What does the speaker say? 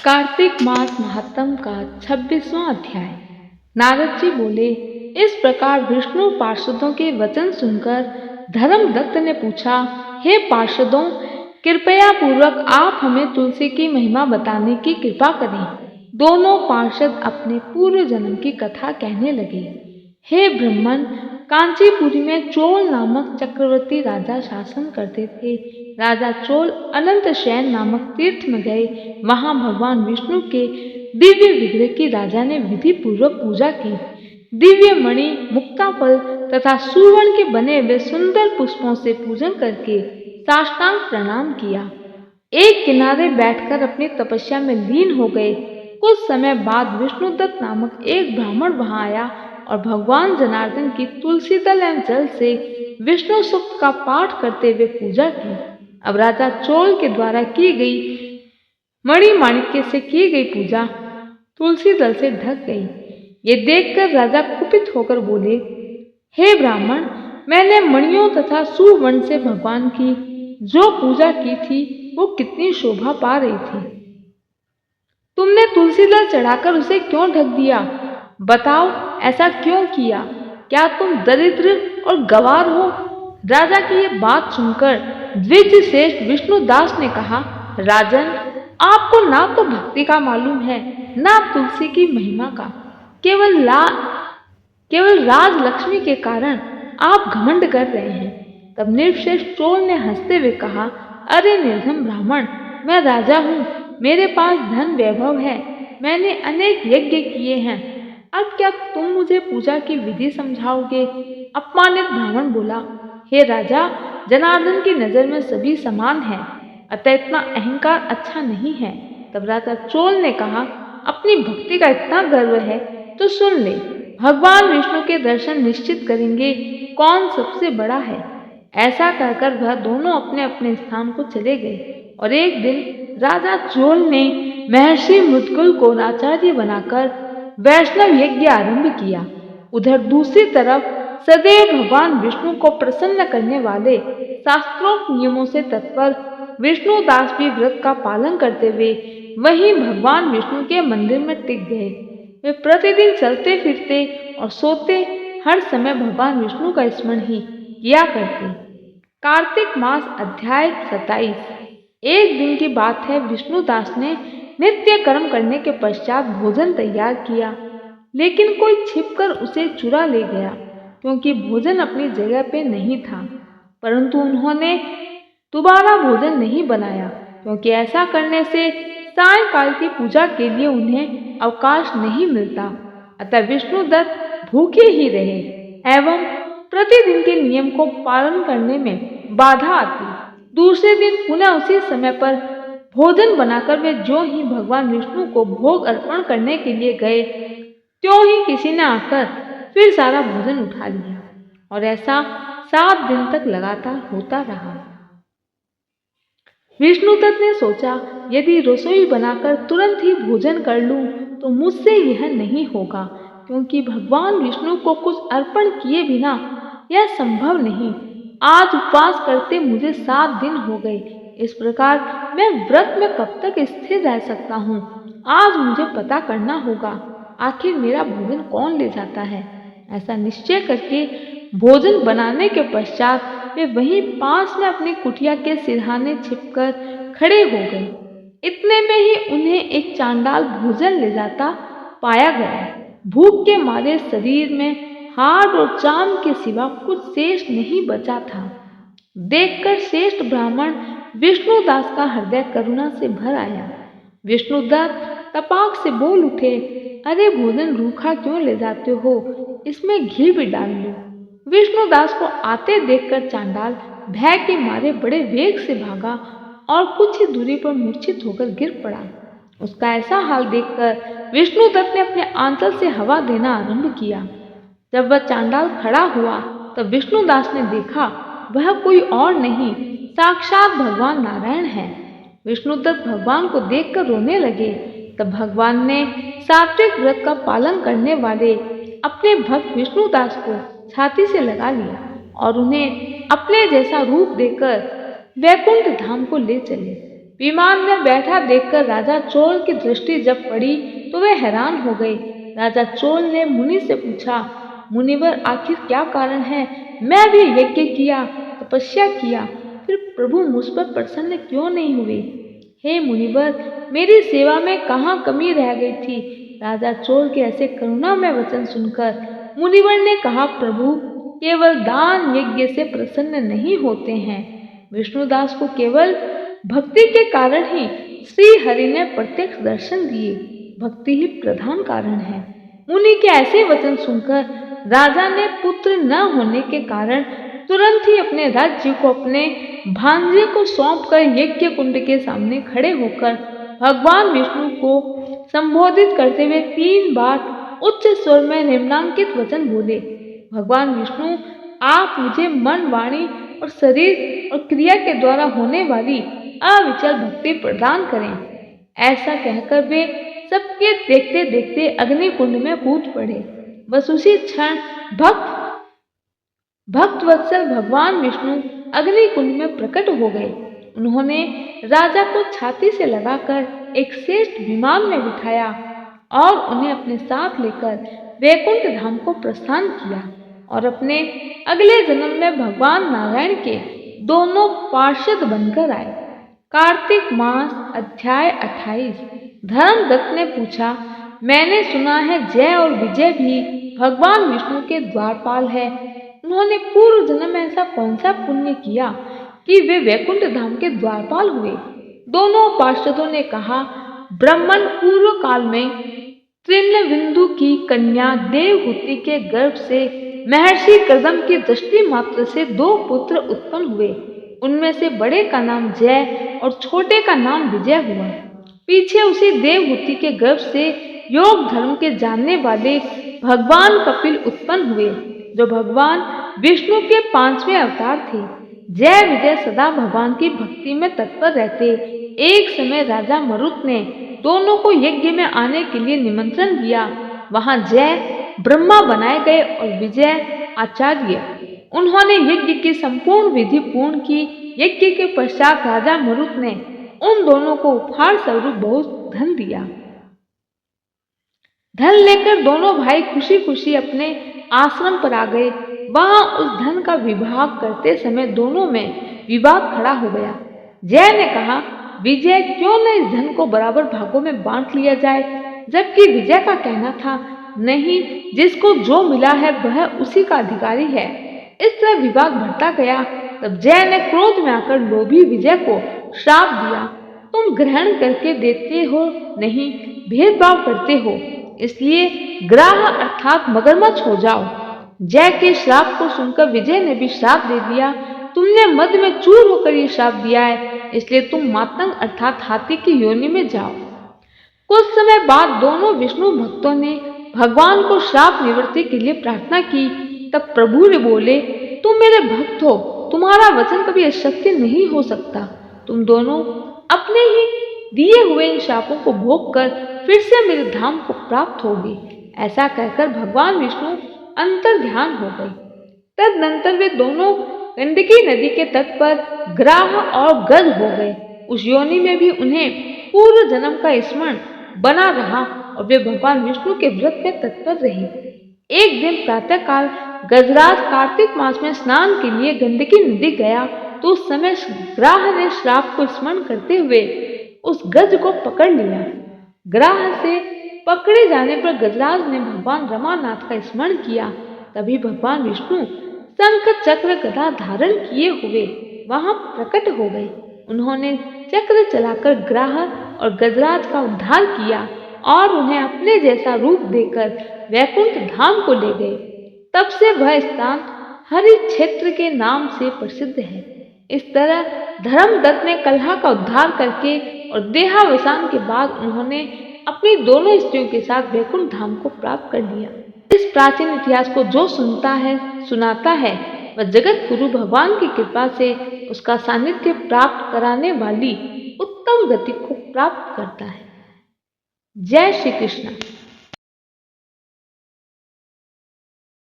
कार्तिक मास महात्म का 26वां अध्याय। नारद जी बोले, इस प्रकार विष्णु पार्षदों के वचन सुनकर धर्मदत्त ने पूछा, हे पार्षदों, कृपया पूर्वक आप हमें तुलसी की महिमा बताने की कृपा करें। दोनों पार्षद अपने पूर्व जन्म की कथा कहने लगे। हे ब्राह्मण, कांचीपुरी में चोल नामक चक्रवर्ती राजा शासन करते थे। राजा चोल अनंत शयन नामक तीर्थ में गए। वहां भगवान विष्णु के दिव्य विग्रह की राजा ने विधि पूर्वक पूजा की। दिव्य मणि, मुक्ताफल तथा सुवर्ण के बने हुए सुंदर पुष्पों से पूजन करके साष्टांग प्रणाम किया। एक किनारे बैठकर अपनी तपस्या में लीन हो गए। कुछ समय बाद विष्णुदत्त नामक एक ब्राह्मण वहां आया और भगवान जनार्दन की तुलसी दल एवं जल से विष्णु सूक्त का पाठ करते हुए पूजा की। अब राजा चोल के द्वारा की गई मणि माणिक्य से की गई पूजा तुलसी दल से ढक गई। ये देखकर राजा कुपित होकर बोले, हे ब्राह्मण, मैंने मणियों तथा सुवर्ण से भगवान की जो पूजा की थी वो कितनी शोभा पा रही थी। तुमने तुलसी दल चढ़ाकर उसे क्यों ढक दिया? बताओ, ऐसा क्यों किया? क्या तुम दरिद्र और गंवार हो? राजा की ये बात सुनकर द्विज श्रेष्ठ विष्णुदास ने कहा, राजन, आपको ना तो भक्ति का मालूम है, ना तुलसी की महिमा का। केवल राज लक्ष्मी के कारण आप घमंड कर रहे हैं। तब निर्श्रेष्ठ चोल ने हंसते हुए कहा, अरे निर्धन ब्राह्मण, मैं राजा हूँ, मेरे पास धन वैभव है, मैंने अनेक यज्ञ किए हैं, अब क्या तुम मुझे पूजा की विधि समझाओगे? अपमानित ब्राह्मण बोला, हे राजा, जनार्दन की नजर में सभी समान हैं, अतः इतना अहंकार अच्छा नहीं है। तब राजा चोल ने कहा, अपनी भक्ति का इतना गर्व है तो सुन ले, भगवान विष्णु के दर्शन निश्चित करेंगे कौन सबसे बड़ा है। ऐसा कहकर वह दोनों अपने अपने स्थान को चले गए। और एक दिन राजा चोल ने महर्षि मुद्गल को आचार्य बनाकर वैष्णव यज्ञ आरंभ किया। उधर दूसरी तरफ सदैव भगवान विष्णु को प्रसन्न करने वाले शास्त्रोक्त नियमों से तत्पर विष्णुदास भी व्रत का पालन करते हुए वहीं भगवान विष्णु के मंदिर में टिक गए। वे प्रतिदिन चलते फिरते और सोते हर समय भगवान विष्णु का स्मरण ही किया करते। कार्तिक मास अध्याय 27। एक दिन की बात है, विष्णुदास ने नित्य कर्म करने के पश्चात भोजन तैयार किया, लेकिन कोई छिपकर उसे चुरा ले गया, क्योंकि भोजन अपनी जगह पे नहीं था। परंतु उन्होंने दोबारा भोजन नहीं बनाया, क्योंकि ऐसा करने से सायंकाल की पूजा के लिए उन्हें अवकाश नहीं मिलता। अतः विष्णुदत्त भूखे ही रहे एवं प्रतिदिन के नियम को पालन करने में बाधा आती। दूसरे दिन पुनः उसी समय पर भोजन बनाकर वे जो ही भगवान विष्णु को भोग अर्पण करने के लिए गए, त्यों ही किसी ने आकर फिर सारा भोजन उठा लिया। और ऐसा 7 दिन तक लगातार होता रहा। विष्णुदत्त ने सोचा, यदि रसोई बनाकर तुरंत ही भोजन कर लूं तो मुझसे यह नहीं होगा, क्योंकि भगवान विष्णु को कुछ अर्पण किए बिना यह संभव नहीं। आज उपवास करते मुझे 7 दिन हो गए। इस प्रकार मैं व्रत में कब तक स्थिर रह सकता हूँ? आज मुझे पता करना होगा, आखिर मेरा भोजन कौन ले जाता है। ऐसा निश्चय करके भोजन बनाने के पश्चात वे वहीं पास में अपनी कुटिया के सिरहाने छिपकर खड़े हो गए। इतने में ही उन्हें एक चांडाल भोजन ले जाता पाया गया। भूख के मारे शरीर में हाड़ और चाम के सिवा कुछ शेष नहीं बचा था। देखकर श्रेष्ठ ब्राह्मण विष्णुदास का हृदय करुणा से भर आया। विष्णुदत्त तपाक से बोल उठे, अरे भोजन रूखा क्यों ले जाते हो? इसमें घी भी डाल लो। विष्णुदास को आते देखकर चांडाल भय के मारे बड़े वेग से भागा और कुछ ही दूरी पर मूर्छित होकर गिर पड़ा। उसका ऐसा हाल देखकर विष्णुदत्त ने अपने आंचल से हवा देना आरंभ किया। जब वह चांडाल खड़ा हुआ तब विष्णुदास ने देखा, वह कोई और नहीं, साक्षात भगवान नारायण है। विष्णुदत्त भगवान को देखकर रोने लगे। तब भगवान ने सात्विक व्रत का पालन करने वाले अपने भक्त विष्णुदास को छाती से लगा लिया और उन्हें अपने जैसा रूप देकर वैकुंठ धाम को ले चले। विमान में बैठा देखकर राजा चोल की दृष्टि जब पड़ी तो वे हैरान हो गए। राजा चोल ने मुनि से पूछा, मुनिवर आखिर क्या कारण है? मैं भी यज्ञ किया, तपस्या किया, फिर प्रभु मुझ पर प्रसन्न क्यों नहीं हुए? हे मुनिवर, मेरी सेवा में कहाँ कमी रह गई थी? राजा चोल के ऐसे करुणा में वचन सुनकर मुनिवर ने कहा, प्रभु केवल दान यज्ञ से प्रसन्न नहीं होते हैं। विष्णुदास को केवल भक्ति के कारण ही श्री हरि ने प्रत्यक्ष दर्शन दिए। भक्ति ही प्रधान कारण है। मुनि के ऐसे वचन सुनकर राजा ने पुत्र न होने के कारण तुरंत ही अपने राज्य को अपने भांजे को सौंपकर यज्ञ कुंड के सामने खड़े होकर भगवान विष्णु को संबोधित करते हुए 3 बार उच्च स्वर में निम्नांकित वचन बोले। भगवान विष्णु, आप मुझे मन, वाणी और शरीर और क्रिया के द्वारा होने वाली अविचल भक्ति प्रदान करें। ऐसा कहकर वे सबके देखते देखते अग्नि कुंड में कूद पड़े। बस उसी क्षण भक्त वत्सल भगवान विष्णु अग्नि कुंड में प्रकट हो गए। उन्होंने राजा को छाती से लगाकर एक श्रेष्ठ विमान में बिठाया और उन्हें अपने साथ लेकर वैकुंठ धाम को प्रस्थान किया और अपने अगले जन्म में भगवान नारायण के दोनों पार्षद बनकर आए। कार्तिक मास अध्याय 28। धर्मदत्त ने पूछा, मैंने सुना है जय और विजय भी भगवान विष्णु के द्वारपाल है। उन्होंने पूर्व जन्म में ऐसा कौन सा पुण्य किया कि वे वैकुंठ धाम के द्वारपाल हुए? दोनों पार्षदों ने कहा, ब्राह्मण पूर्व काल में तृणबिंदु की कन्या देवहूति के गर्भ से महर्षि कदम की दृष्टि मात्र से 2 पुत्र उत्पन्न हुए। उनमें से बड़े का नाम जय और छोटे का नाम विजय हुआ। पीछे उसी देवहूति के गर्भ से योग धर्म के जानने वाले भगवान कपिल उत्पन्न हुए, जो भगवान विष्णु के 5वें अवतार थे। जय विजय सदा भगवान की भक्ति में तत्पर रहते। एक समय राजा मरुत ने दोनों को यज्ञ में आने के लिए निमंत्रण दिया। वहां जय ब्रह्मा बनाए गए और विजय आचार्य। उन्होंने यज्ञ की संपूर्ण विधि पूर्ण की। यज्ञ के पश्चात राजा मरुत ने उन दोनों को उपहार स्वरूप बहुत धन दिया। धन लेकर दोनों भाई खुशी खुशी अपने आश्रम पर आ गए। वहां उस धन का विभाग करते समय दोनों में विवाद खड़ा हो गया। जय ने कहा, विजय, क्यों न इस धन को बराबर भागों में बांट लिया जाए? जबकि विजय का कहना था, नहीं, जिसको जो मिला है वह उसी का अधिकारी है। इस तरह विवाद बढ़ता गया। तब जय ने क्रोध में आकर लोभी विजय को श्राप दिया, तुम ग्रहण करके देते हो नहीं, भेदभाव करते हो, इसलिए ग्राह अर्थात मगरमच्छ हो जाओ। जय के श्राप को सुनकर विजय ने भी श्राप दे दिया, तुमने मद में चूर होकर ये श्राप दिया है, इसलिए तुम मातंग अर्थात हाथी की योनि में जाओ। कुछ समय बाद दोनों विष्णु भक्तों ने भगवान को श्राप निवृत्ति के लिए प्रार्थना की। तब प्रभु ने बोले, तुम मेरे भक्त हो, तुम्हारा वचन कभी अशक्य नहीं हो सकता। तुम दोनों अपने ही दिए हुए इन शापों को भोग कर फिर से मेरे धाम को प्राप्त होगी। ऐसा कहकर भगवान विष्णु अंतर ध्यान हो गए। तदनंतर वे दोनों गंडकी नदी के तट पर ग्राह और गज हो गए। उस योनि में भी उन्हें पूर्व जन्म का स्मरण बना रहा और वे भगवान विष्णु के व्रत में तत्पर रही। एक दिन प्रातःकाल गजराज कार्तिक मास में स्नान के लिए गंडकी नदी गया तो उस समय ग्राह ने श्राप को स्मरण करते हुए उस गज को पकड़ लिया। ग्राह से पकड़े जाने पर गजराज ने भगवान रमानाथ का स्मरण किया। तभी भगवान विष्णु शंख चक्र गदा धारण किए हुए वहां प्रकट हो गए। उन्होंने चक्र चलाकर ग्राह और गजराज का उद्धार किया और उन्हें अपने जैसा रूप देकर वैकुंठ धाम को ले गए। तब से वह स्थान हरि क्षेत्र के नाम से प्रसिद्ध है। इस तरह धर्मदत्त ने कलह का उद्धार करके और देहावसान के बाद उन्होंने अपनी दोनों स्त्रियों के साथ वैकुंठ धाम को प्राप्त कर लिया। इस प्राचीन इतिहास को जो सुनता है, सुनाता है, वह जगत गुरु भगवान की कृपा से उसका सानिध्य प्राप्त कराने वाली उत्तम गति को प्राप्त करता है। जय श्री कृष्ण।